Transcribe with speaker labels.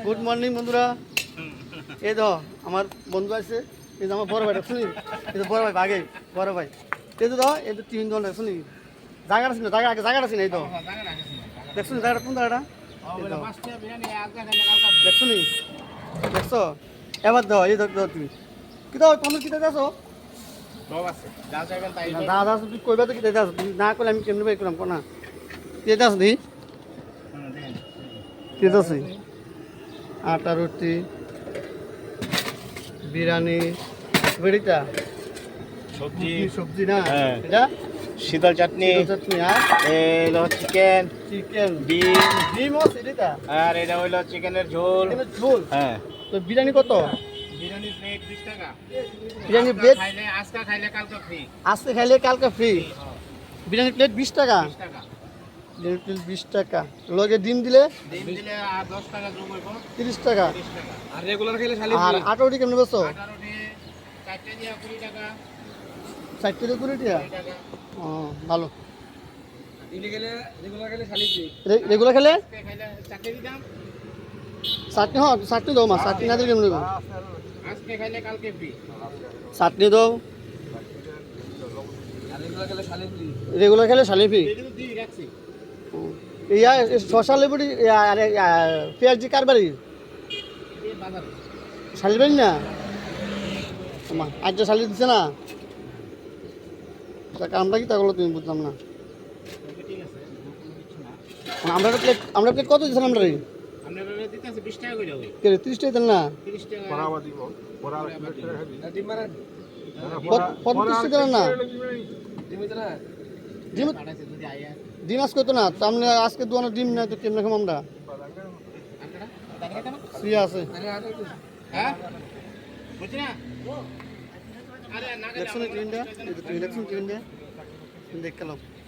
Speaker 1: Good morning বন্ধুরা। এই তো আমার বন্ধু আছে, এই তো আমার বড় ভাই শুনি, এই তো বড় ভাই ভাগে বড় ভাই, এই তো এই তো 3 জন শুনি জায়গা আছে না, জায়গা আছে না, এই তো দেখছো জায়গাটা কোন জায়গাটা দেখছো নি, দেখছো এবার দাও, এই দাও তুমি কি দাও, তুমি কি দেখছো দাদা তুই কইবা তো কি দেখে আছো, তুমি না করলে আমি কেমনি বাই করলাম কোনা কেটে আছো নি কেটে আছে আটা রুটি বিরিয়ানি বেড়িটা
Speaker 2: সবজি
Speaker 1: সবজি না
Speaker 2: হ্যাঁ।
Speaker 1: এটা
Speaker 2: শীতল চাটনি
Speaker 1: চাটনি আর
Speaker 2: এলো চিকেন
Speaker 1: চিকেন
Speaker 2: ডিম
Speaker 1: ডিম আছে এটা
Speaker 2: আর এটা হইলো চিকেনের ঝোল।
Speaker 1: চিকেনের ঝোল।
Speaker 2: হ্যাঁ
Speaker 1: তো বিরিয়ানি কত?
Speaker 2: বিরিয়ানি প্লেট 20 টাকা।
Speaker 1: বিরিয়ানি প্লেট
Speaker 2: খাইলে আজকে খাইলে কালকে ফ্রি।
Speaker 1: আজকে খাইলে কালকে ফ্রি। বিরিয়ানি প্লেট 20 টাকা।
Speaker 2: 20 টাকা।
Speaker 1: বিরিয়ানি প্লেট 20 টাকা, লগে ডিম দিলে
Speaker 2: ডিম দিলে আর 10 টাকা যোগ হইব
Speaker 1: 30 টাকা।
Speaker 2: 30 টাকা।
Speaker 3: আর রেগুলার খেলে খালি
Speaker 1: আর আটাউটি কেমনে বেচো?
Speaker 2: 18 টে 4টা দিয়া 20 টাকা।
Speaker 1: 60 টাকা 20 টাকা।
Speaker 2: 20 টাকা।
Speaker 1: ও ভালো।
Speaker 3: দিলে গেলে রেগুলার খেলে খালি ফ্রি।
Speaker 1: রেগুলার খেলে
Speaker 2: আজকে খাইলে চাটনি দিতাম।
Speaker 1: চাটনি হয়, চাটনি দাও মা, চাটনি না দিলে কেমনে দেবো?
Speaker 2: আজকে খাইলে কালকে ফ্রি।
Speaker 1: চাটনি দাও।
Speaker 3: আর রেগুলার খেলে খালি ফ্রি।
Speaker 1: রেগুলার খেলে শালি ফি।
Speaker 2: এই কিন্তু দিয়ে রাখছি।
Speaker 1: ইয়া শশা লেবুটি আরে পেঁয়াজি কারবারি
Speaker 2: এই বাজারে।
Speaker 1: শালি বাড়ি না মা, আজ তো শালি দিছে না, তা কামটা কি তা করলো তুমি বুঝলাম না।
Speaker 2: ঠিক আছে। কিছু না।
Speaker 1: আমরা প্লেট কত দিচ্ছেন আমরা রে?
Speaker 2: আমরা দিতে আছে 20 টাকা করে ওই।
Speaker 1: 30 টাকা দেন না?
Speaker 2: 30 টাকা।
Speaker 3: আর ডিম মারা
Speaker 1: কত 30 টাকা দেন না?
Speaker 3: ডিম হইতো না।
Speaker 1: ডিম
Speaker 2: পাঠাইছে যদি আইয়া।
Speaker 1: ডিম আজকে তো না, তো আমরা আজকে দোকানে ডিম না তো কেমনে খাম আমরা?
Speaker 2: আপনারা দাঁড়িয়ে কেন?
Speaker 1: ফ্রি আছে।
Speaker 3: আরে আরে
Speaker 2: হ্যাঁ বুঝছি না আরে না
Speaker 1: ইলেকশনের টিভিটা, এই তো ইলেকশন টিভিটা দেখ গেলাম।